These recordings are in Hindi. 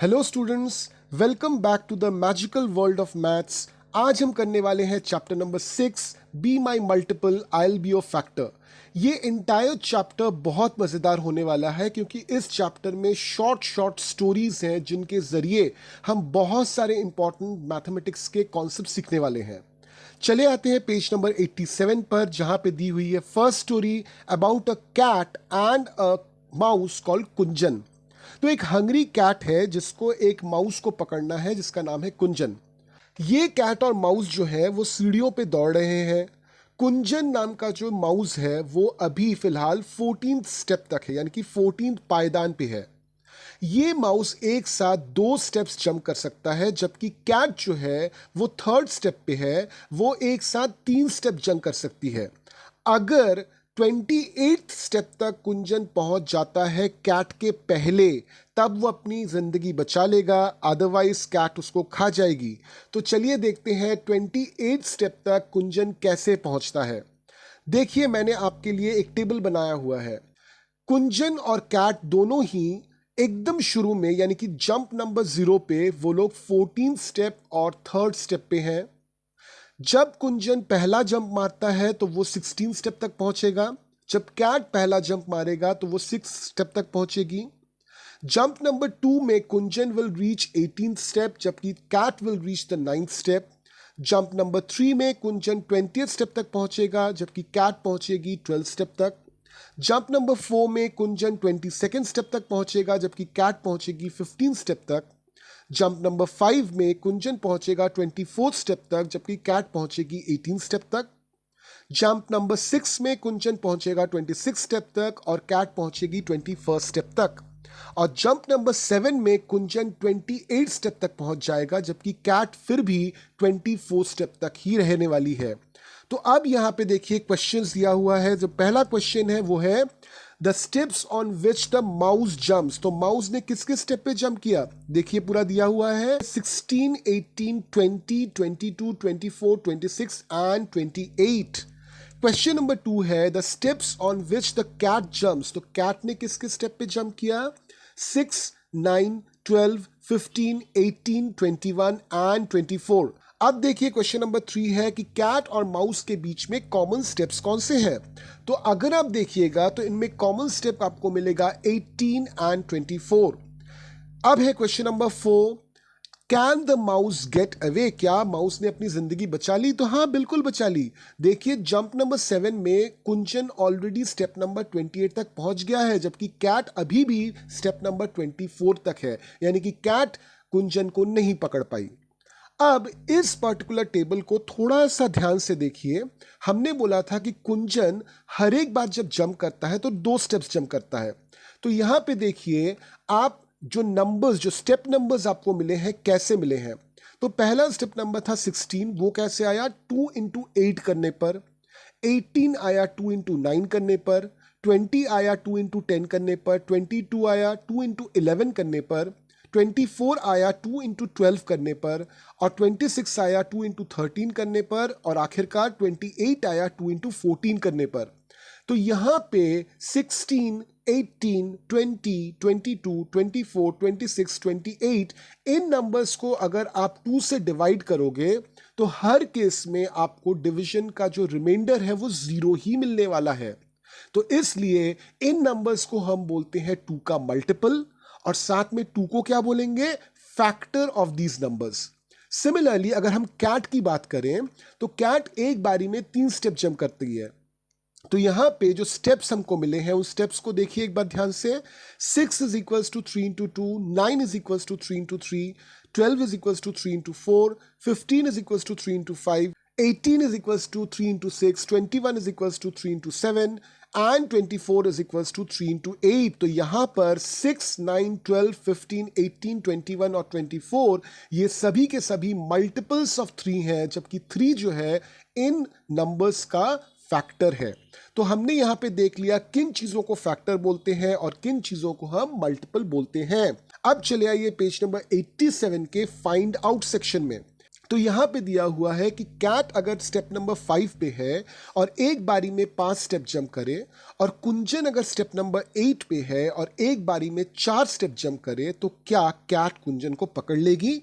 Hello students, welcome back to the magical world of maths. आज हम करने वाले हैं chapter number 6, be my multiple I will be your factor. ये इंटायर चैप्टर बहुत मज़ेदार होने वाला है क्योंकि इस चैप्टर में शॉर्ट स्टोरीज हैं जिनके ज़रिए हम बहुत सारे इंपॉर्टेंट मैथमेटिक्स के कॉन्सेप्ट सीखने वाले हैं। चले आते हैं पेज नंबर 87 पर, जहां पे दी हुई है first story about a cat and a mouse called Kunjan. तो एक हंग्री कैट है जिसको एक माउस को पकड़ना है जिसका नाम है कुंजन। ये कैट और माउस जो है वो सीढ़ियों पे दौड़ रहे हैं। कुंजन नाम का जो माउस है वो अभी फिलहाल 14th स्टेप तक है, यानी कि 14th पायदान पे है। ये माउस एक साथ 2 स्टेप्स जंप कर सकता है, जबकि कैट जो है वो 3rd स्टेप पे है, वो एक साथ 3 स्टेप जंप कर सकती है। अगर 28th स्टेप तक कुंजन पहुंच जाता है कैट के पहले, तब वो अपनी जिंदगी बचा लेगा, अदरवाइज कैट उसको खा जाएगी। तो चलिए देखते हैं 28th स्टेप तक कुंजन कैसे पहुंचता है। देखिए, मैंने आपके लिए एक टेबल बनाया हुआ है। कुंजन और कैट दोनों ही एकदम शुरू में, यानी कि जंप नंबर 0 पे वो लोग 14th स्टेप और 3rd स्टेप पे हैं। जब कुंजन पहला जंप मारता है तो वो 16 स्टेप तक पहुंचेगा। जब कैट पहला जंप मारेगा तो वो 6 स्टेप तक पहुंचेगी। जंप नंबर 2 में Kunjan will reach 18th step, जबकि cat will reach the 9th step. Jump number 3 में कुंजन 20th स्टेप तक पहुंचेगा, जबकि कैट पहुंचेगी 12th स्टेप तक। जंप नंबर 4 में कुंजन 22nd स्टेप तक पहुंचेगा, जबकि कैट पहुंचेगी 15th स्टेप तक। जंप नंबर 5 में कुंजन पहुंचेगा 24th स्टेप तक, जबकि कैट पहुंचेगी 18th स्टेप तक। जंप नंबर 6 में कुंजन पहुंचेगा 26th स्टेप तक और कैट पहुंचेगी 21st स्टेप तक। और जंप नंबर 7 में कुंजन 28 स्टेप तक पहुंच जाएगा, जबकि कैट फिर भी 24 स्टेप तक ही रहने वाली है। तो अब यहां पे देखिए क्वेश्चंस दिया हुआ है। जो पहला क्वेश्चन है वो है the steps on which the mouse jumps. तो माउस ने किस किस स्टेप पे जंप किया, देखिए पूरा दिया हुआ है 16, 18, 20, 22, 24, 26 एंड 28। क्वेश्चन नंबर 2 है the steps on which the cat jumps. तो कैट ने किस किस स्टेप पे जंप किया, 6, 9, 12, 15, 18, 21 एंड 24। अब देखिए क्वेश्चन नंबर 3 है कि कैट और माउस के बीच में कॉमन स्टेप्स कौन से हैं। तो अगर आप देखिएगा तो इनमें कॉमन स्टेप आपको मिलेगा 18 एंड 24। अब है question number 4, can the mouse get away. क्या माउस ने अपनी जिंदगी बचा ली? तो हाँ, बिल्कुल बचा ली। देखिए जंप नंबर 7 में कुंजन ऑलरेडी स्टेप नंबर 28 तक पहुंच गया है, जबकि कैट अभी भी स्टेप नंबर 24 तक है, यानी कि कैट कुंजन को नहीं पकड़ पाई। अब इस पर्टिकुलर टेबल को थोड़ा सा ध्यान से देखिए। हमने बोला था कि कुंजन हर एक बार जब जंप करता है तो 2 स्टेप्स जंप करता है। तो यहां पे देखिए आप जो नंबर्स, जो स्टेप नंबर्स आपको मिले हैं कैसे मिले हैं। तो पहला स्टेप नंबर था 16, वो कैसे आया, 2 इंटू 8 करने पर। 18 आया 2 इंटू 9 करने पर। 20 आया 2 इंटू 10 करने पर। 22 आया 2 इंटू 11 करने पर। 24 आया 2 इंटू 12 करने पर। और 26 आया 2 इंटू 13 करने पर। और आखिरकार 28 आया 2 इंटू 14 करने पर। तो यहां पे 16, 18, 20, 22, 24, 26, 28 इन नंबर्स को अगर आप 2 से डिवाइड करोगे तो हर केस में आपको डिवीजन का जो रिमाइंडर है वो 0 ही मिलने वाला है। तो इसलिए इन नंबर्स को हम बोलते हैं 2 का मल्टीपल, और साथ में 2 को क्या बोलेंगे, factor of these numbers. Similarly अगर हम कैट की बात करें तो कैट एक बारी में 3 स्टेप जंप करती है। तो यहां पे जो स्टेप्स हमको मिले हैं उस स्टेप्स को देखिए एक बार ध्यान से। 6 is equals to 3 into 2, 9 is equals to 3 into 3, 12 is equals to 3 into 4, 15 is equals to 3 into 5, 18 is equals to 3 into 6, 21 is equals to 3 into 7 and 24 is equals to 3 into 8। तो यहाँ पर 6, 9, 12, 15, 18, 21 और 24 ये सभी के सभी मल्टीपल्स ऑफ 3 हैं, जबकि 3 जो है इन नंबर्स का फैक्टर है। तो हमने यहाँ पे देख लिया किन चीज़ों को फैक्टर बोलते हैं और किन चीज़ों को हम मल्टीपल बोलते हैं। अब चले आइए पेज नंबर 87 के फाइंड आउट सेक्शन में। तो यहां पे दिया हुआ है कि कैट अगर स्टेप नंबर 5 पे है और एक बारी में 5 स्टेप जंप करे, और कुंजन अगर स्टेप नंबर 8 पे है और एक बारी में 4 स्टेप जंप करे, तो क्या कैट कुंजन को पकड़ लेगी?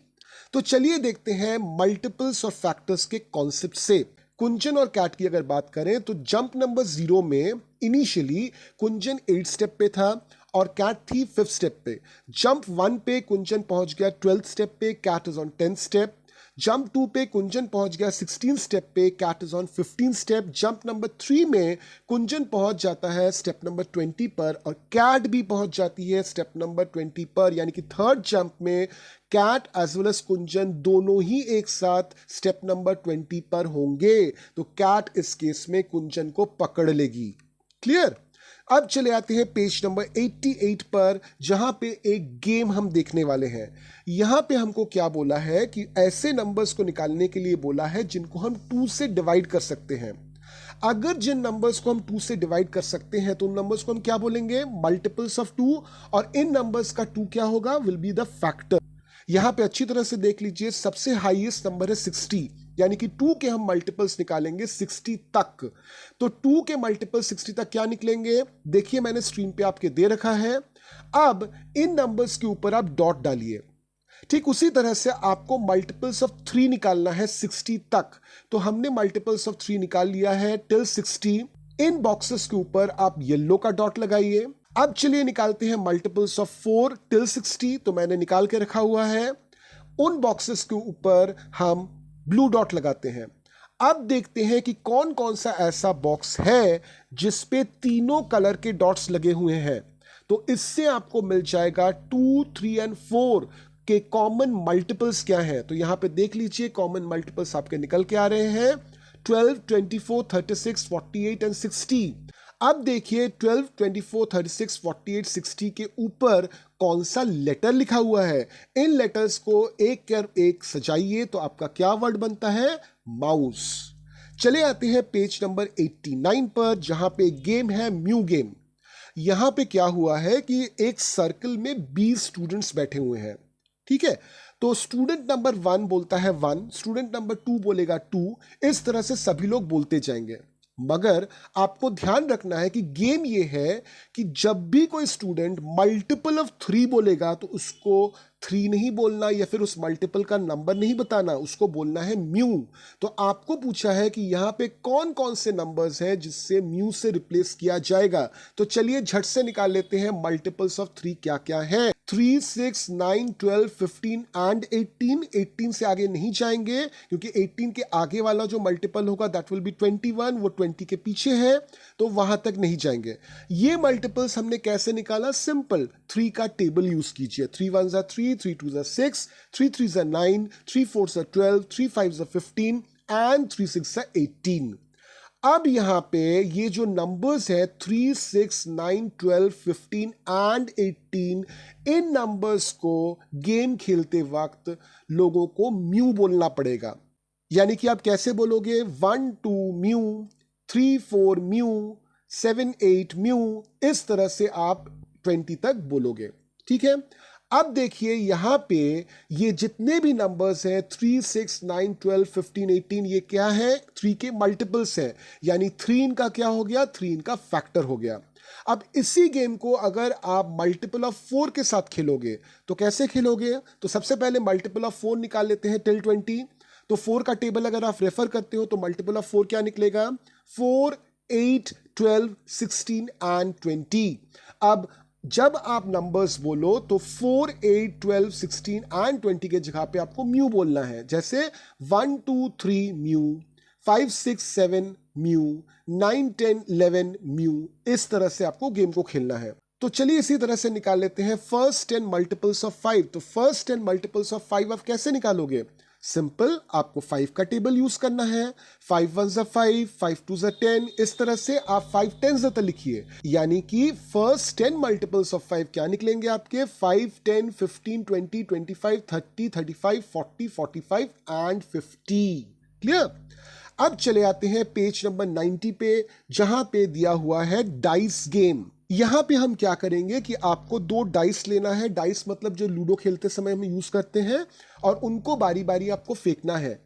तो चलिए देखते हैं मल्टीपल्स और फैक्टर्स के कॉन्सेप्ट से। कुंजन और कैट की अगर बात करें तो जंप नंबर 0 में इनिशियली कुंजन 8 स्टेप पे था और कैट थी 5th स्टेप पे। जंप 1 पे कुंजन पहुंच गया 12th स्टेप पे, cat is on 10th step. Jump 2 पे कुंजन पहुंच गया 16 स्टेप पे, cat is on 15 step. Jump number 3 में कुंजन पहुंच जाता है स्टेप नंबर 20 पर और कैट भी पहुंच जाती है स्टेप नंबर 20 पर, यानी कि थर्ड जंप में कैट एज वेल एज कुंजन दोनों ही एक साथ स्टेप नंबर 20 पर होंगे। तो कैट इस केस में कुंजन को पकड़ लेगी। क्लियर? अब चले आते हैं पेज नंबर 88 पर, जहां पे एक गेम हम देखने वाले हैं। यहां पे हमको क्या बोला है कि ऐसे नंबर्स को निकालने के लिए बोला है जिनको हम 2 से डिवाइड कर सकते हैं। अगर जिन नंबर्स को हम 2 से डिवाइड कर सकते हैं तो उन नंबर्स को हम क्या बोलेंगे? Multiples of 2। और इन नंबर्स का 2 क्या होगा? Will be the factor. यहां पे अच्छी तरह से देख लीजिए, सबसे हाईएस्ट नंबर है 60, यानी कि 2 के हम मल्टीपल्स निकालेंगे 60 तक। तो 2 के मल्टीपल 60 तक क्या निकलेंगे? देखिए मैंने स्क्रीन पे आपके दे रखा है। अब इन नंबर्स के ऊपर आप डॉट डालिए। ठीक उसी तरह से आपको मल्टीपल्स ऑफ 3 निकालना है 60 तक। तो हमने मल्टीपल्स ऑफ 3 निकाल लिया है टिल 60। इन बॉक्सेस के ऊपर आप येलो का डॉट लगाइए। अब चलिए निकालते हैं मल्टीपल्स ऑफ 4 टिल 60। तो मैंने निकाल के रखा हुआ है। उन बॉक्सेस के ऊपर हम ब्लू डॉट लगाते हैं। अब देखते हैं कि कौन कौन सा ऐसा बॉक्स है जिसपे तीनों कलर के डॉट्स लगे हुए हैं। तो इससे आपको मिल जाएगा 2, 3 एंड 4 के कॉमन मल्टीपल्स क्या हैं। तो यहां पे देख लीजिए कॉमन मल्टीपल्स आपके निकल के आ रहे हैं 12, 24, 36, 48 एंड 60। अब देखिए 12, 24, 36, 48, 60 के ऊपर कौन सा लेटर लिखा हुआ है। इन लेटर्स को एक कर एक सजाइए तो आपका क्या वर्ड बनता है? माउस। चले आते हैं पेज नंबर 89 पर, जहां पे गेम है म्यू गेम। यहां पे क्या हुआ है कि एक सर्कल में 20 स्टूडेंट्स बैठे हुए हैं। ठीक है, तो स्टूडेंट नंबर 1 बोलता है 1, स्टूडेंट नंबर 2 बोलेगा 2, इस तरह से सभी लोग बोलते जाएंगे। मगर आपको ध्यान रखना है कि गेम ये है कि जब भी कोई स्टूडेंट मल्टीपल ऑफ 3 बोलेगा तो उसको 3 नहीं बोलना या फिर उस मल्टीपल का नंबर नहीं बताना, उसको बोलना है म्यू। तो आपको पूछा है कि यहाँ पे कौन कौन से नंबर्स हैं जिससे म्यू से रिप्लेस किया जाएगा। तो चलिए झट से निकाल लेते हैं मल्टीपल्स ऑफ 3 क्या क्या है। 3, 6, 9, 12, 15 एंड 18। 18 से आगे नहीं जाएंगे क्योंकि 18 के आगे वाला जो मल्टीपल होगा दैट विल बी 21, वो 20 के पीछे है तो वहां तक नहीं जाएंगे। ये मल्टीपल्स हमने कैसे निकाला? सिंपल, 3 का टेबल यूज कीजिए। 3 1 3, 3 2 6, 3 3 9, 3 4 12, 3 5 15 एंड 3 6 18। अब यहां पे ये जो नंबर्स है 3, 6, 9, 12, 15 एंड 18, इन नंबर्स को गेम खेलते वक्त लोगों को म्यू बोलना पड़ेगा। यानी कि आप कैसे बोलोगे? 1 2 म्यू, 3 4 म्यू, 7 8 म्यू, इस तरह से आप 20 तक बोलोगे। ठीक है, अब देखिए यहां पे ये जितने भी नंबर्स हैं 3, 6, 9, 12, 15, 18, ये क्या है? 3 के मल्टीपल्स हैं, यानी 3 इनका क्या हो गया? 3 इनका फैक्टर हो गया। अब इसी गेम को अगर आप मल्टीपल ऑफ 4 के साथ खेलोगे तो कैसे खेलोगे? तो सबसे पहले मल्टीपल ऑफ 4 निकाल लेते हैं टिल 20। तो 4 का टेबल अगर आप रेफर करते हो तो मल्टीपल ऑफ 4 क्या निकलेगा? 4, 8, 12, 16 एंड 20। अब जब आप नंबर्स बोलो तो 4, 8, 12, 16 एंड 20 के जगह पे आपको म्यू बोलना है। जैसे 1 2 3 म्यू, 5 6 7 म्यू, 9 10 11 म्यू, इस तरह से आपको गेम को खेलना है। तो चलिए इसी तरह से निकाल लेते हैं फर्स्ट 10 मल्टीपल्स ऑफ 5। तो फर्स्ट 10 मल्टीपल्स ऑफ 5 आप कैसे निकालोगे? सिंपल, आपको 5 का टेबल यूज करना है। 5 1 5, 5 2 10, इस तरह से आप 5 10 तक लिखिए। यानी कि फर्स्ट 10 मल्टीपल्स ऑफ 5 क्या निकलेंगे आपके? 5 10 15 20 25 30 35 40 45 एंड 50। क्लियर? अब चले आते हैं पेज नंबर 90 पे, जहां पे दिया हुआ है डाइस गेम। यहां पे हम क्या करेंगे कि आपको 2 डाइस लेना है, डाइस मतलब जो लूडो खेलते समय हम यूज करते हैं, और उनको बारी बारी आपको फेंकना है।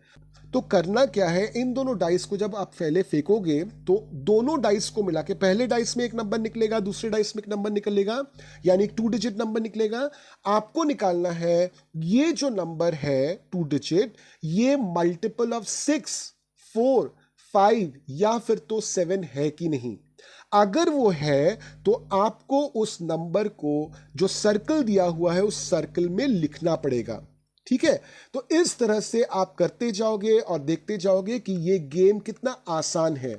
तो करना क्या है, इन दोनों डाइस को जब आप पहले फेंकोगे तो दोनों डाइस को मिला के पहले डाइस में एक नंबर निकलेगा, दूसरे डाइस में एक नंबर निकलेगा, यानी 2 डिजिट नंबर निकलेगा। आपको निकालना है ये जो नंबर है 2 डिजिट, ये मल्टीपल ऑफ 6, 4, 5 या फिर तो 7 है कि नहीं। अगर वो है तो आपको उस नंबर को जो सर्कल दिया हुआ है उस सर्कल में लिखना पड़ेगा। ठीक है, तो इस तरह से आप करते जाओगे और देखते जाओगे कि ये गेम कितना आसान है।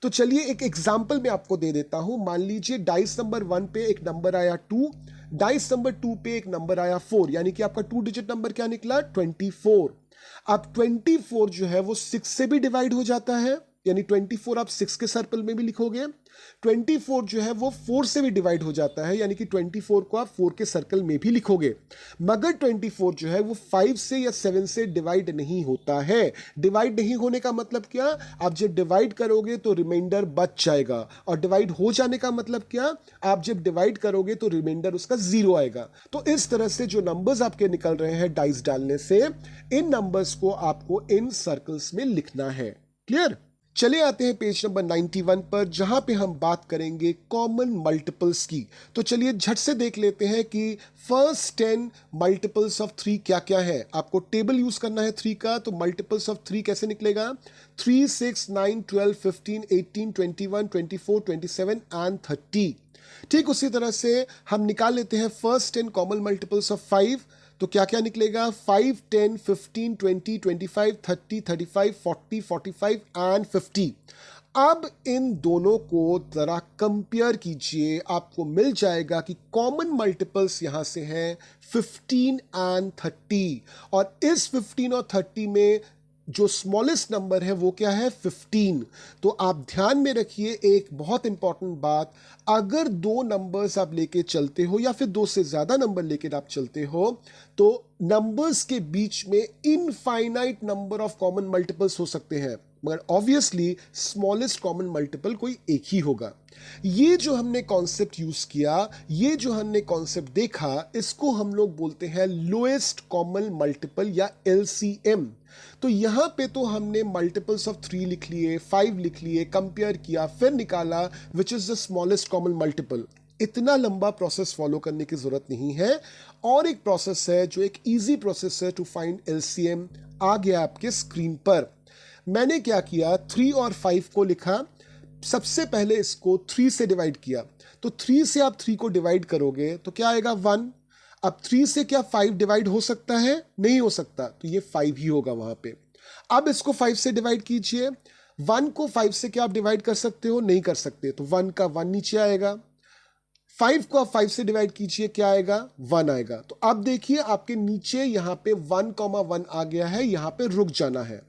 तो चलिए एक एग्जाम्पल मैं आपको दे देता हूं। मान लीजिए डाइस नंबर 1 पे एक नंबर आया 2, डाइस नंबर 2 पे एक नंबर आया 4, यानी कि आपका 2 डिजिट नंबर क्या निकला, 24। अब 24 जो है वो 6 से भी डिवाइड हो जाता है, यानी 24 आप 6 के सर्कल में भी लिखोगे। 24 जो है वो 4 से भी डिवाइड हो जाता है, यानी कि 24 को आप 4 के सर्कल में भी लिखोगे। मगर 24 जो है वो 5 से या 7 से डिवाइड नहीं होता है। डिवाइड नहीं होने का मतलब क्या, आप जब डिवाइड करोगे तो रिमाइंडर बच जाएगा, और डिवाइड हो जाने का मतलब क्या, आप जब डिवाइड करोगे तो रिमाइंडर उसका 0 आएगा। तो इस तरह से जो नंबर्स आपके निकल रहे हैं डाइस डालने से, इन नंबर्स को आपको इन सर्कल्स में लिखना है। क्लियर। चले आते हैं पेज नंबर 91 पर, जहां पे हम बात करेंगे कॉमन मल्टीपल्स की। तो चलिए झट से देख लेते हैं कि फर्स्ट 10 मल्टीपल्स ऑफ 3 क्या क्या है। आपको टेबल यूज करना है 3 का, तो मल्टीपल्स ऑफ 3 कैसे निकलेगा, 3, 6, 9, 12, 15, 18, 21, 24, 27 एंड 30। ठीक उसी तरह से हम निकाल लेते हैं फर्स्ट 10 कॉमन मल्टीपल्स ऑफ 5। तो क्या क्या निकलेगा, 5, 10, 15, 20, 25, 30, 35, 40, 45 एंड 50। अब इन दोनों को जरा कंपेयर कीजिए, आपको मिल जाएगा कि कॉमन मल्टीपल्स यहां से हैं 15 एंड 30, और इस 15 और 30 में जो स्मॉलेस्ट नंबर है वो क्या है, 15। तो आप ध्यान में रखिए एक बहुत इंपॉर्टेंट बात, अगर 2 नंबर्स आप लेके चलते हो या फिर 2 से ज्यादा नंबर लेके आप चलते हो, तो नंबर्स के बीच में infinite number of common multiples हो सकते हैं, मगर ऑब्वियसली स्मॉलेस्ट कॉमन मल्टीपल कोई एक ही होगा। ये जो हमने कॉन्सेप्ट यूज किया, ये जो हमने कॉन्सेप्ट देखा, इसको हम लोग बोलते हैं लोएस्ट कॉमन मल्टीपल या LCM। तो यहां पे तो हमने मल्टीपल्स ऑफ 3 लिख लिए, 5 लिख लिए, कंपेयर किया, फिर निकाला which is the smallest common multiple. इतना लंबा प्रोसेस फॉलो करने की जरूरत नहीं है। और एक प्रोसेस है जो एक इजी प्रोसेस है टू फाइंड LCM, आ गया आपके स्क्रीन पर। मैंने क्या किया, 3 और 5 को लिखा, सबसे पहले इसको 3 से डिवाइड किया। तो 3 से आप 3 को डिवाइड करोगे तो क्या आएगा, 1। अब 3 से क्या 5 डिवाइड हो सकता है, नहीं हो सकता, तो ये 5 ही होगा वहां पे। अब इसको 5 से डिवाइड कीजिए, 1 को 5 से क्या आप डिवाइड कर सकते हो, नहीं कर सकते, तो 1 का 1 नीचे आएगा। 5 को आप 5 से डिवाइड कीजिए, क्या आएगा, 1 आएगा। तो अब देखिए आपके नीचे यहां पे 1,1 आ गया है, यहां पे रुक जाना है।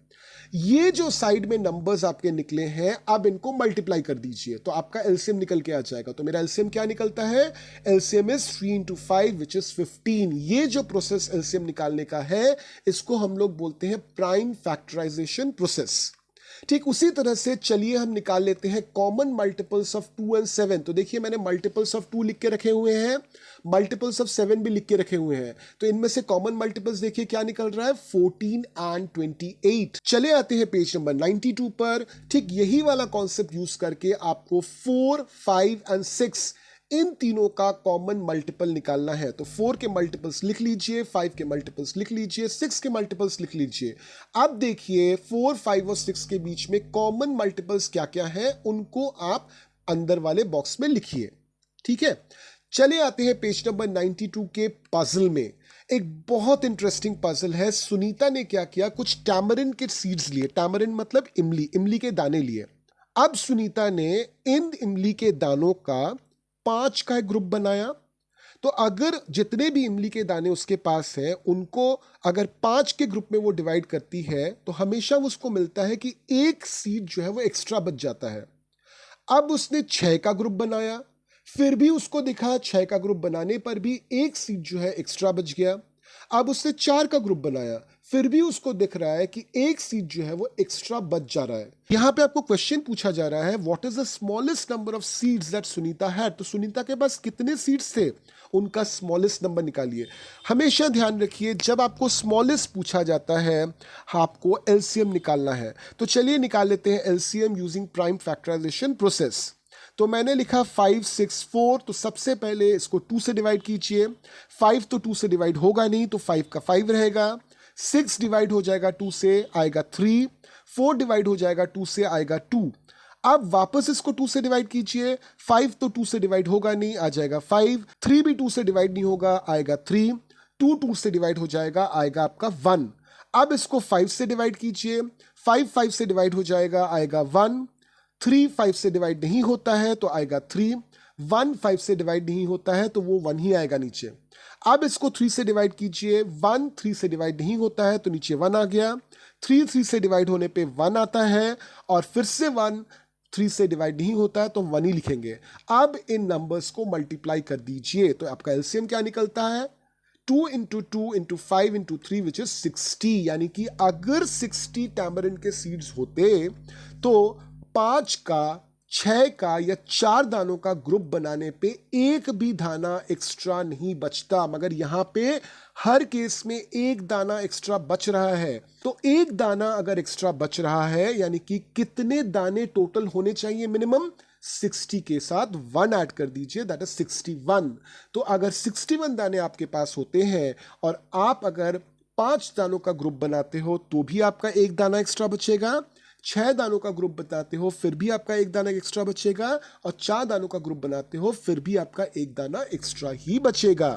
ये जो साइड में नंबर्स आपके निकले हैं, अब इनको मल्टीप्लाई कर दीजिए तो आपका एलसीएम निकल के आ जाएगा। तो मेरा एलसीएम क्या निकलता है, LCM is 3 into 5 which is 15। ये जो प्रोसेस एलसीएम निकालने का है, इसको हम लोग बोलते हैं प्राइम फैक्टराइजेशन प्रोसेस। ठीक उसी तरह से चलिए हम निकाल लेते हैं कॉमन मल्टीपल्स ऑफ 2 and 7। तो देखिए मैंने मल्टीपल्स ऑफ 2 लिख के रखे हुए हैं, मल्टीपल्स ऑफ 7 भी लिख के रखे हुए हैं। तो इनमें से कॉमन मल्टीपल्स देखिए क्या निकल रहा है, 14 and 28। चले आते हैं पेज नंबर 92 पर। ठीक यही वाला कॉन्सेप्ट यूज करके आपको 4, 5 and 6 इन तीनों का कॉमन मल्टीपल निकालना है। तो 4 के मल्टीपल्स लिख लीजिए, 5 के मल्टीपल्स लिख लीजिए, 6 के मल्टीपल्स लिख लीजिए। अब देखिए 4, 5 और 6 के बीच में कॉमन मल्टीपल्स क्या क्या है, उनको आप अंदर वाले बॉक्स में लिखिए। ठीक है, चले आते हैं पेज नंबर 92 के पजल में। एक बहुत इंटरेस्टिंग पजल है। सुनीता ने क्या किया, कुछ टैमरिन के सीड्स लिए, टैमरिन मतलब इमली, इमली के दाने लिए। अब सुनीता ने इन इमली के दानों का 5 का एक ग्रुप बनाया। तो अगर जितने भी इमली के दाने उसके पास है, उनको अगर 5 के ग्रुप में वो डिवाइड करती है, तो हमेशा उसको मिलता है कि एक सीड जो है वो एक्स्ट्रा बच जाता है। अब उसने 6 का ग्रुप बनाया, फिर भी उसको दिखा 6 का ग्रुप बनाने पर भी एक सीड जो है एक्स्ट्रा बच गया। अब उसने 4 का ग्रुप बनाया, फिर भी उसको दिख रहा है कि एक सीट जो है वो एक्स्ट्रा बच जा रहा है। यहाँ पे आपको क्वेश्चन पूछा जा रहा है what is the smallest number of seats that Sunita had. तो सुनीता के पास कितने सीट्स थे, उनका स्मॉलेस्ट नंबर निकालिए। हमेशा ध्यान रखिए जब आपको स्मॉलेस्ट पूछा जाता है आपको एलसीएम निकालना है। तो चलिए निकाल लेते हैं LCM using prime factorisation process. तो मैंने लिखा 5 6 4, तो सबसे पहले इसको 2 से डिवाइड कीजिए। 5 तो 2 से डिवाइड होगा नहीं, तो 5 का 5 रहेगा। 6 डिवाइड हो जाएगा 2 से, आएगा 3। 4 डिवाइड हो जाएगा 2 से, आएगा 2। अब वापस इसको 2 से डिवाइड कीजिए। 5 तो 2 से डिवाइड होगा नहीं, आ जाएगा 5। 3 भी 2 से डिवाइड नहीं होगा, आएगा 3। 2 2 से डिवाइड हो जाएगा, आएगा आपका 1। अब इसको 5 से डिवाइड कीजिए। 5 5 से डिवाइड हो जाएगा, आएगा 1। 3 5 से डिवाइड नहीं होता है तो आएगा 3। 1 5 से डिवाइड नहीं होता है तो वो 1 ही आएगा नीचे। अब इसको 3 से डिवाइड कीजिए। 1 3 से डिवाइड नहीं होता है तो नीचे 1 आ गया। 3 3 से डिवाइड होने पे 1 आता है, और फिर से 1 3 से डिवाइड नहीं होता है तो हम 1 ही लिखेंगे। अब इन नंबर्स को मल्टीप्लाई कर दीजिए, तो आपका एलसीएम क्या निकलता है, 2 into 2 into 5 into 3 which is 60। यानी कि अगर 60 टैमरिंड के सीड्स होते तो 5 का, 6 का या 4 दानों का ग्रुप बनाने पे एक भी दाना एक्स्ट्रा नहीं बचता, मगर यहां पे हर केस में एक दाना एक्स्ट्रा बच रहा है। तो एक दाना अगर एक्स्ट्रा बच रहा है यानी कि कितने दाने टोटल होने चाहिए, मिनिमम 60 के साथ 1 ऐड कर दीजिए, दैट इज 61। तो अगर 61 दाने आपके पास होते हैं और आप अगर 5 दानों का ग्रुप बनाते हो तो भी आपका एक दाना एक्स्ट्रा बचेगा। 6 दानों का ग्रुप बताते हो फिर भी आपका एक दाना एक्स्ट्रा बचेगा, और 4 दानों का ग्रुप बनाते हो फिर भी आपका एक दाना एक्स्ट्रा ही बचेगा।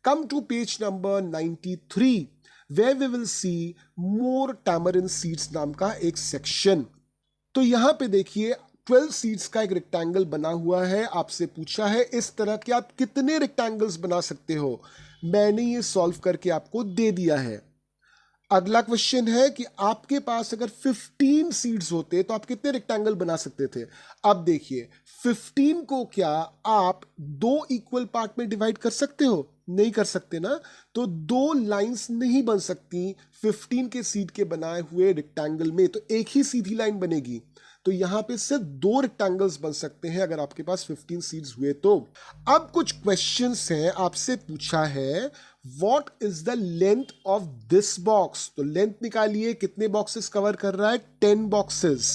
Come to page number 93 where we will see more tamarind seeds नाम का एक सेक्शन। तो यहां पे देखिए 12 सीड्स का एक रेक्टेंगल बना हुआ है। आपसे पूछा है इस तरह के आप कितने रेक्टेंगल्स बना सकते हो। मैंने ये सॉल्व करके आपको दे दिया है। अगला क्वेश्चन है कि आपके पास अगर 15 सीड्स होते तो आप कितने रेक्टेंगल बना सकते थे। अब देखिए 15 को क्या आप 2 इक्वल पार्ट में डिवाइड कर सकते हो, नहीं कर सकते ना। तो 2 लाइंस नहीं बन सकती 15 के सीड के बनाए हुए रेक्टेंगल में, तो एक ही सीधी लाइन बनेगी। तो यहां पे सिर्फ 2 रेक्टेंगल्स बन सकते हैं अगर आपके पास 15 सीड्स हुए तो। अब कुछ क्वेश्चंस हैं, आपसे पूछा है what is the length of this box. तो लेंथ निकालिए, कितने बॉक्सेस कवर कर रहा है, 10 बॉक्सेस।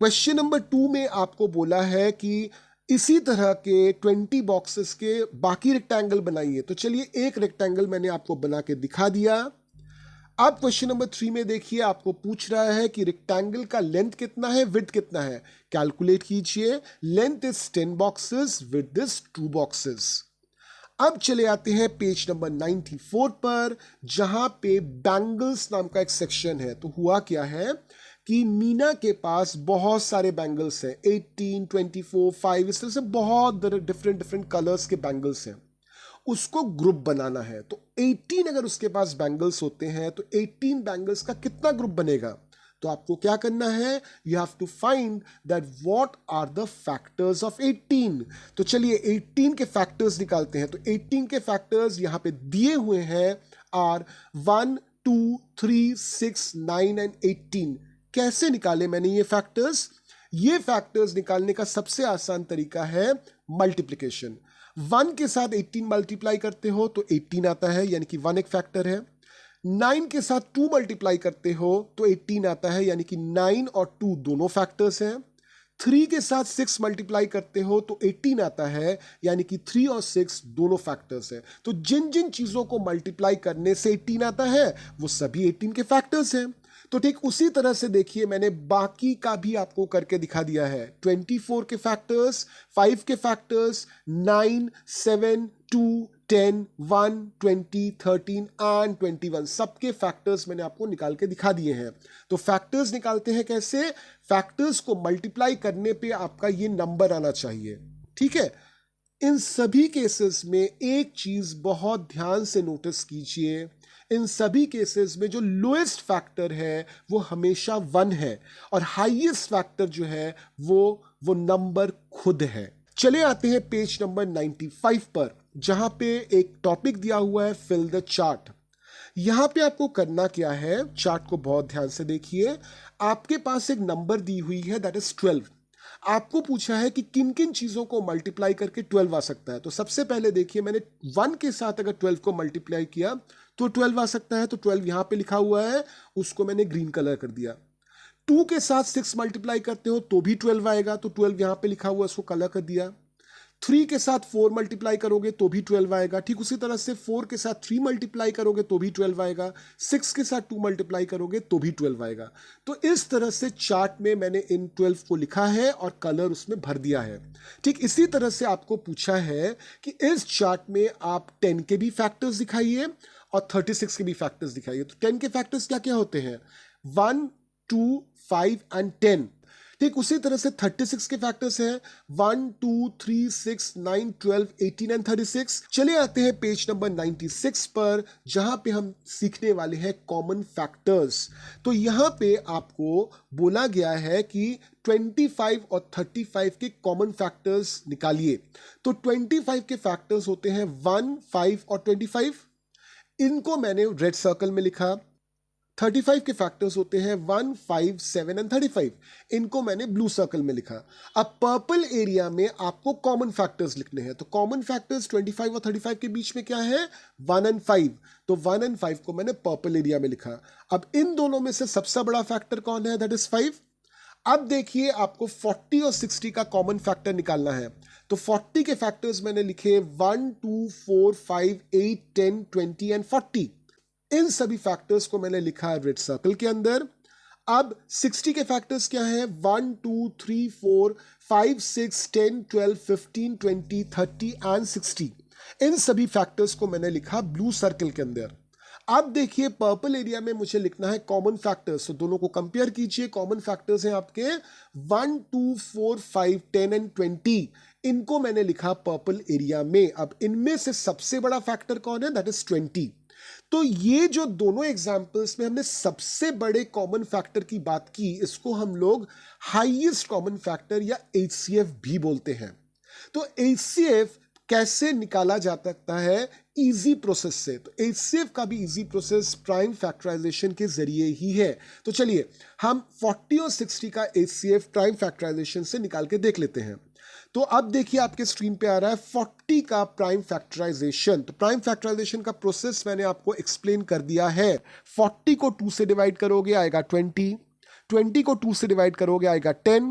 क्वेश्चन नंबर 2 में आपको बोला है कि इसी तरह के 20 बॉक्सेस के बाकी रेक्टेंगल बनाइए। तो चलिए एक रेक्टेंगल मैंने आपको बना के दिखा दिया। अब क्वेश्चन नंबर 3 में देखिए आपको पूछ रहा है कि रेक्टेंगल का लेंथ कितना है, विड्थ कितना है। कैलकुलेट कीजिए, length is 10 boxes, width is 2 boxes. अब चले आते हैं पेज नंबर 94 पर, जहां पे बैंगल्स नाम का एक सेक्शन है। तो हुआ क्या है कि मीना के पास बहुत सारे बैंगल्स हैं, 18 24 5, इस तरह से बहुत डिफरेंट कलर्स के बैंगल्स हैं। उसको ग्रुप बनाना है। तो 18 अगर उसके पास बैंगल्स होते हैं तो 18 बैंगल्स का कितना ग्रुप बनेगा। तो आपको क्या करना है, you have to find that what are the factors of 18। तो चलिए 18 के फैक्टर्स निकालते हैं। तो 18 के फैक्टर्स यहां पे दिए हुए हैं आर 1 2 3 6 9 एंड 18। कैसे निकाले मैंने ये फैक्टर्स। ये फैक्टर्स निकालने का सबसे आसान तरीका है मल्टीप्लिकेशन। 1 के साथ 18 मल्टीप्लाई करते हो तो 18 आता है, यानी कि 1 एक फैक्टर है। 9 के साथ 2 मल्टीप्लाई करते हो तो 18 आता है, यानी कि 9 और 2 दोनों फैक्टर्स हैं। 3 के साथ 6 मल्टीप्लाई करते हो तो 18 आता है, यानी कि 3 और 6 दोनों फैक्टर्स हैं। तो जिन जिन चीजों को मल्टीप्लाई करने से 18 आता है वो सभी 18 के फैक्टर्स हैं। तो ठीक उसी तरह से देखिए मैंने बाकी का भी आपको करके दिखा दिया है। 24 के फैक्टर्स, 5 के फैक्टर्स, 9 7 2 10 1 20 13 एंड 21 सबके फैक्टर्स मैंने आपको निकाल के दिखा दिए हैं। तो फैक्टर्स निकालते हैं कैसे, फैक्टर्स को मल्टीप्लाई करने पे आपका ये नंबर आना चाहिए, ठीक है। इन सभी केसेस में एक चीज बहुत ध्यान से नोटिस कीजिए, इन सभी केसेस में जो लोएस्ट फैक्टर है वो हमेशा 1 है, और हाईएस्ट फैक्टर जो है वो नंबर खुद है। चले आते हैं पेज नंबर 95 पर, जहां पे एक टॉपिक दिया हुआ है फिल द चार्ट। यहां पे आपको करना क्या है, चार्ट को बहुत ध्यान से देखिए। आपके पास एक नंबर दी हुई है, दैट इज 12। आपको पूछा है कि किन किन चीजों को मल्टीप्लाई करके 12 आ सकता है। तो सबसे पहले देखिए, मैंने 1 के साथ अगर 12 को मल्टीप्लाई किया तो 12 आ सकता है। तो 12 यहां पे लिखा हुआ है, उसको मैंने ग्रीन कलर कर दिया। 2 के साथ 6 मल्टीप्लाई करते हो तो भी 12 आएगा, तो 12 यहां पे लिखा हुआ है, उसको कलर कर दिया। 3 के साथ 4 मल्टीप्लाई करोगे तो भी 12 आएगा। ठीक उसी तरह से 4 के साथ 3 मल्टीप्लाई करोगे तो भी 12 आएगा। 6 के साथ 2 मल्टीप्लाई करोगे तो भी 12 आएगा। तो इस तरह से चार्ट में मैंने इन 12 को लिखा है और कलर उसमें भर दिया है। ठीक इसी तरह से आपको पूछा है कि इस चार्ट में आप 10 के भी फैक्टर्स दिखाइए और 36 के भी फैक्टर्स दिखाइए। तो 10 के फैक्टर्स क्या क्या होते हैं? 1, 2, 5 एंड 10। ठीक उसी तरह से 36 के फैक्टर्स हैं 1, 2, 3, 6, 9, 12, 18 एंड 36। चले आते हैं पेज नंबर 96 पर, जहां पे हम सीखने वाले हैं कॉमन फैक्टर्स। तो यहां पे आपको बोला गया है कि 25 और 35 के कॉमन फैक्टर्स निकालिए। तो 25 के फैक्टर्स होते हैं 1, 5 और 25। इनको मैंने रेड सर्कल में लिखा। 35 के फैक्टर्स होते हैं 1, 5, 7 एंड 35। इनको मैंने ब्लू सर्कल में लिखा। अब पर्पल एरिया में आपको कॉमन फैक्टर्स लिखने हैं। तो कॉमन फैक्टर्स 25 और 35 के बीच में क्या है? 1 एंड 5। तो 1 एंड 5 को मैंने पर्पल एरिया में लिखा। अब इन दोनों में से सबसे बड़ा फैक्टर कौन है? That is 5। अब देखिए, आपको 40 और 60 का कॉमन फैक्टर निकालना है। तो 40 के फैक्टर्स मैंने लिखे 1, 2, 4, 5, 8, 10, 20 एंड 40। इन सभी फैक्टर्स को मैंने लिखा रेड सर्कल के अंदर। अब 60 के फैक्टर्स क्या है? 1, 2, 3, 4, 5, 6, 10, 12, 15, 20, 30 एंड 60। इन सभी फैक्टर्स को मैंने लिखा ब्लू सर्कल के अंदर। अब देखिए, पर्पल एरिया में मुझे लिखना है कॉमन फैक्टर्स। तो दोनों को कंपेयर कीजिए। कॉमन फैक्टर्स हैं आपके 1, 2, 4, 5, 10 एंड 20। इनको मैंने लिखा पर्पल एरिया में। अब इनमें से सबसे बड़ा फैक्टर कौन है? That is 20। तो ये जो दोनों एग्जाम्पल्स में हमने सबसे बड़े कॉमन फैक्टर की बात की, इसको हम लोग हाईएस्ट कॉमन फैक्टर या HCF भी बोलते हैं। तो HCF कैसे निकाला जा सकता है? इजी प्रोसेस से। तो HCF का भी इजी प्रोसेस प्राइम फैक्टराइजेशन के जरिए ही है। तो चलिए हम 40 और 60 का HCF प्राइम फैक्टराइजेशन से निकाल के देख लेते हैं। तो अब देखिए, आपके स्क्रीन पे आ रहा है 40 का प्राइम फैक्टराइजेशन। तो प्राइम फैक्टराइजेशन का प्रोसेस मैंने आपको एक्सप्लेन कर दिया है। 40 को 2 से डिवाइड करोगे आएगा 20, 20 को 2 से डिवाइड करोगे आएगा 10,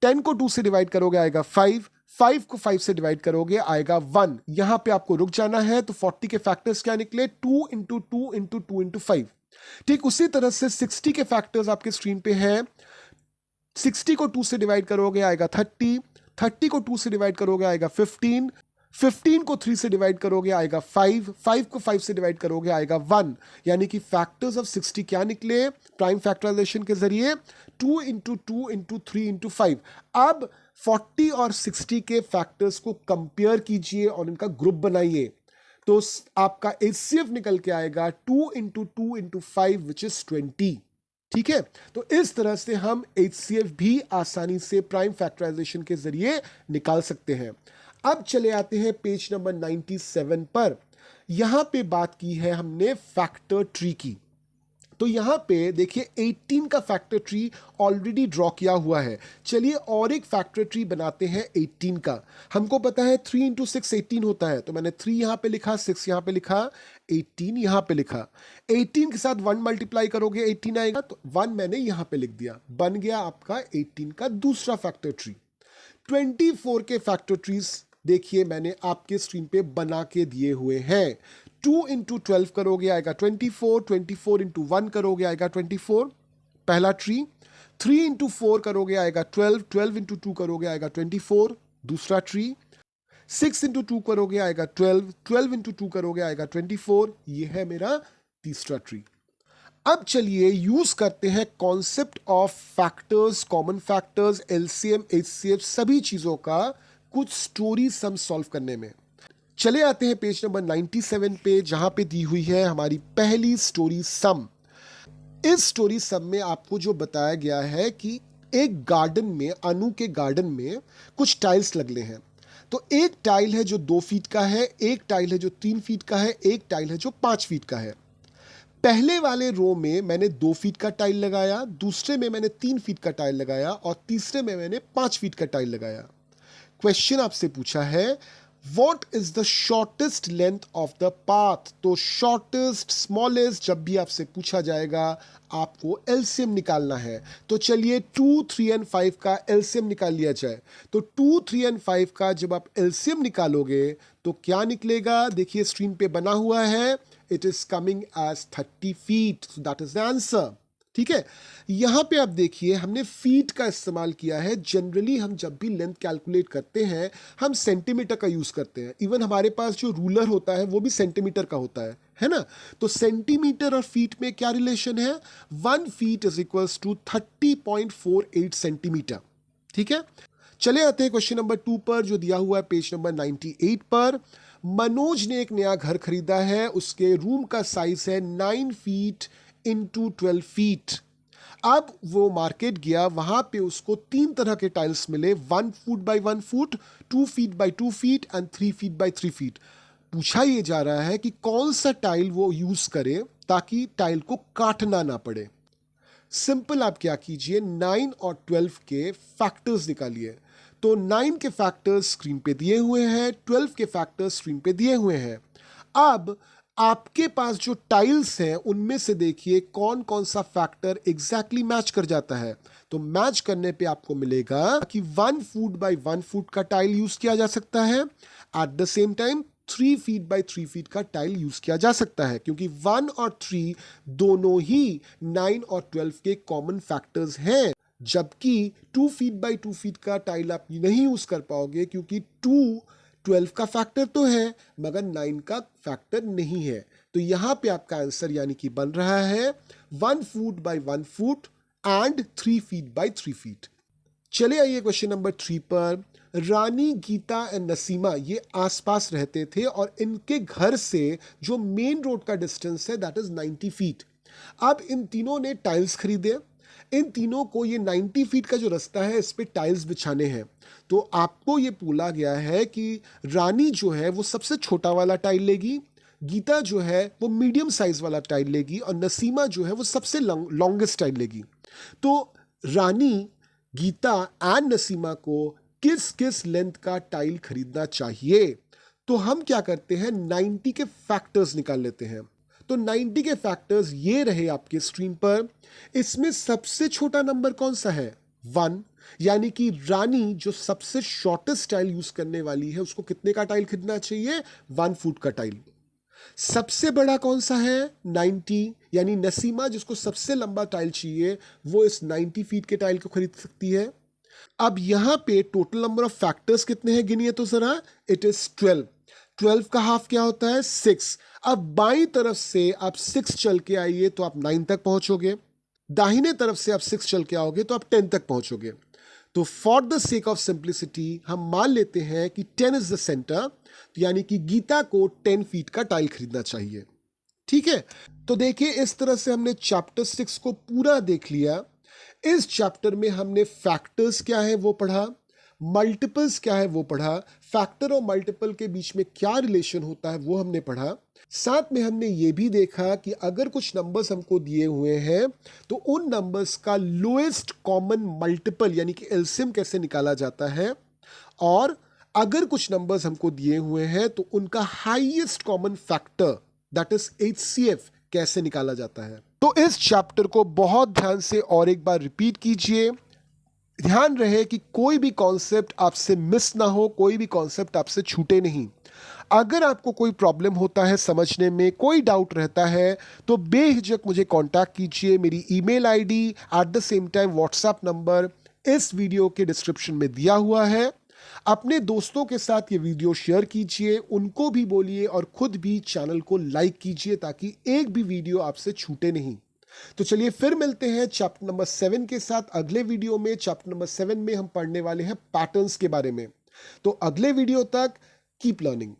10 को 2 से डिवाइड करोगे आएगा 5, 5 को 5 से डिवाइड करोगे आएगा 1। यहां पे आपको रुक जाना है। तो 40 के फैक्टर्स क्या निकले? 2 इंटू 2 इंटू 2 इंटू 5। ठीक उसी तरह से 60 के फैक्टर्स आपके स्क्रीन पे है। 60 को 2 से डिवाइड करोगे आएगा 30, 30 को 2 से डिवाइड करोगे आएगा 15, 15 को 3 से डिवाइड करोगे आएगा 5, 5 को 5 से डिवाइड करोगे आएगा 1। यानी कि फैक्टर्स ऑफ 60 क्या निकले प्राइम फैक्टराइजेशन के जरिए? 2 इंटू 2 इंटू 3 इंटू 5। अब 40 और 60 के फैक्टर्स को कंपेयर कीजिए और इनका ग्रुप बनाइए। तो आपका HCF निकल के आएगा 2 इंटू 2 इंटू 5 विच इज 20। ठीक है, तो इस तरह से हम HCF भी आसानी से प्राइम फैक्टराइजेशन के जरिए निकाल सकते हैं। अब चले आते हैं पेज नंबर 97 पर। यहां पे बात की है हमने फैक्टर ट्री की। तो यहां पे देखिए 18 का फैक्टर ट्री ऑलरेडी ड्रॉ किया हुआ है। चलिए और एक फैक्टर ट्री बनाते हैं 18 का। हमको पता है 3 इंटू 6 18 होता है। तो मैंने 3 यहां पे लिखा, 6 यहां पे लिखा, 18 यहां पे लिखा। 18 के साथ 1 मल्टीप्लाई करोगे 18 आएगा। तो 1 मैंने यहां पे लिख दिया। बन गया आपका 18 का दूसरा फैक्टर ट्री। 24 के फैक्टर ट्रीज देखिए मैंने आपके स्क्रीन पे बना के दिए हुए हैं। 2 इंटू 12 करोगे आएगा 24, 24 इंटू 1 करोगे आएगा 24, पहला ट्री। 3 इंटू 4 करोगे आएगा 12, 12 इंटू 2 करोगे आएगा 24, दूसरा ट्री। 6 इंटू 2 करोगे आएगा 12, 12 इंटू 2 करोगे आएगा 24, ये है मेरा तीसरा ट्री। अब चलिए यूज करते हैं concept of factors, common factors, LCM, HCF सभी चीजों का कुछ स्टोरी सम सॉल्व करने में। चले आते हैं पेज नंबर 97 पे, जहां पे दी हुई है हमारी पहली स्टोरी सम। इस स्टोरी सम में आपको जो बताया गया है कि एक गार्डन में, अनु के गार्डन में कुछ टाइल्स लगले हैं। तो एक टाइल है जो 2 फीट का है, एक टाइल है जो 3 फीट का है, एक टाइल है जो 5 फीट का है। पहले वाले रो में मैंने 2 फीट का टाइल लगाया, दूसरे में मैंने 3 फीट का टाइल लगाया और तीसरे में मैंने 5 फीट का टाइल लगाया। क्वेश्चन आपसे पूछा है What is the shortest length of the path? तो shortest, smallest जब भी आपसे पूछा जाएगा आपको LCM निकालना है। तो चलिए 2, 3 and 5 का LCM निकाल लिया जाए। तो 2, 3 and 5 का जब आप LCM निकालोगे तो क्या निकलेगा? देखिए स्क्रीन पे बना हुआ है, it is coming as 30 feet. So that is the answer. ठीक है, यहां पे आप देखिए हमने फीट का इस्तेमाल किया है। जनरली हम जब भी लेंथ कैलकुलेट करते हैं हम सेंटीमीटर का यूज करते हैं। इवन हमारे पास जो रूलर होता है वो भी सेंटीमीटर का होता है ना। तो सेंटीमीटर और फीट में क्या रिलेशन है? 1 feet is equals to 30.48 centimetre. ठीक है, चले आते हैं क्वेश्चन नंबर 2 पर जो दिया हुआ है पेज नंबर 98 पर। मनोज ने एक नया घर खरीदा है, उसके रूम का साइज है 9 फीट इंटू 12 फीट। अब वो मार्केट गया, वहां पे उसको 3 तरह के टाइल्स मिले, 1 foot by 1 foot, 2 feet by 2 feet and 3 feet by 3 feet. पूछा ये जा रहा है कि कौन सा टाइल वो यूज करे ताकि टाइल को काटना ना पड़े। सिंपल, आप क्या कीजिए 9 और 12 के फैक्टर्स निकालिए। तो 9 के फैक्टर्स स्क्रीन पे दिए हुए हैं, 12 के फैक्टर्स स्क्रीन पे दिए हुए हैं। अब आपके पास जो टाइल्स हैं उनमें से देखिए कौन कौन सा फैक्टर एग्जैक्टली मैच कर जाता है। तो मैच करने पे आपको मिलेगा कि 1 फुट बाय 1 फुट का टाइल यूज किया जा सकता है, at the same time 3 feet by 3 feet का टाइल यूज किया जा सकता है, क्योंकि 1 और 3 दोनों ही 9 और 12 के कॉमन फैक्टर्स हैं। जबकि 2 फीट बाय 2 फीट का टाइल आप नहीं यूज कर पाओगे क्योंकि 12 का फैक्टर तो है मगर 9 का फैक्टर नहीं है। तो यहां पे आपका आंसर यानी कि बन रहा है 1 foot by 1 foot and 3 feet by 3 feet. चले आइए क्वेश्चन नंबर 3 पर। रानी, गीता एंड नसीमा ये आसपास रहते थे और इनके घर से जो मेन रोड का डिस्टेंस है दैट इज 90 फीट। अब इन तीनों ने टाइल्स खरीदे, इन तीनों को ये 90 फीट का जो रास्ता है इस पे टाइल्स बिछाने हैं। तो आपको ये बोला गया है कि रानी जो है वो सबसे छोटा वाला टाइल लेगी, गीता जो है वो मीडियम साइज वाला टाइल लेगी और नसीमा जो है वो सबसे लॉन्गेस्ट टाइल लेगी। तो रानी, गीता एंड नसीमा को किस किस लेंथ का टाइल खरीदना चाहिए? तो हम क्या करते हैं 90 के फैक्टर्स निकाल लेते हैं। तो 90 के फैक्टर्स ये रहे आपके स्क्रीन पर। इसमें सबसे छोटा नंबर कौन सा है? 1, यानी कि रानी जो सबसे शॉर्टेस्ट टाइल यूज करने वाली है उसको कितने का टाइल खरीदना चाहिए? 1 फुट का टाइल। सबसे बड़ा कौन सा है? 90, यानी नसीमा जिसको सबसे लंबा टाइल चाहिए वो इस 90 फीट के टाइल को खरीद सकती है। अब यहां पे टोटल नंबर ऑफ फैक्टर्स कितने हैं गिनिए तो जरा। It is 12। 12 का हाफ क्या होता है? 6। अब बाईं तरफ से आप 6 चल के आइए तो आप 9 तक पहुंचोगे, दाहिने तरफ से आप 6 चल के आओगे तो आप 10 तक पहुंचोगे। तो for the sake of simplicity हम मान लेते हैं कि 10 इज द सेंटर, यानी कि गीता को 10 फीट का टाइल खरीदना चाहिए। ठीक है, तो देखिए इस तरह से हमने चैप्टर 6 को पूरा देख लिया। इस चैप्टर में हमने फैक्टर्स क्या है वो पढ़ा, मल्टीपल्स क्या है वो पढ़ा, फैक्टर और मल्टीपल के बीच में क्या रिलेशन होता है वो हमने पढ़ा। साथ में हमने ये भी देखा कि अगर कुछ नंबर्स हमको दिए हुए हैं तो उन नंबर्स का लोएस्ट कॉमन मल्टीपल यानी कि एलसीएम कैसे निकाला जाता है, और अगर कुछ नंबर्स हमको दिए हुए हैं तो उनका highest common factor that is HCF कैसे निकाला जाता है। तो इस चैप्टर को बहुत ध्यान से और एक बार रिपीट कीजिए। ध्यान रहे कि कोई भी कॉन्सेप्ट आपसे मिस ना हो, कोई भी कॉन्सेप्ट आपसे छूटे नहीं। अगर आपको कोई प्रॉब्लम होता है समझने में, कोई डाउट रहता है तो बेहिचक मुझे कांटेक्ट कीजिए। मेरी email ID at the same time WhatsApp number इस वीडियो के डिस्क्रिप्शन में दिया हुआ है। अपने दोस्तों के साथ ये वीडियो शेयर कीजिए, उनको भी बोलिए और खुद भी चैनल को लाइक कीजिए ताकि एक भी वीडियो आपसे छूटे नहीं। तो चलिए फिर मिलते हैं चैप्टर नंबर 7 के साथ अगले वीडियो में। चैप्टर नंबर 7 में हम पढ़ने वाले हैं पैटर्न्स के बारे में। तो अगले वीडियो तक कीप लर्निंग।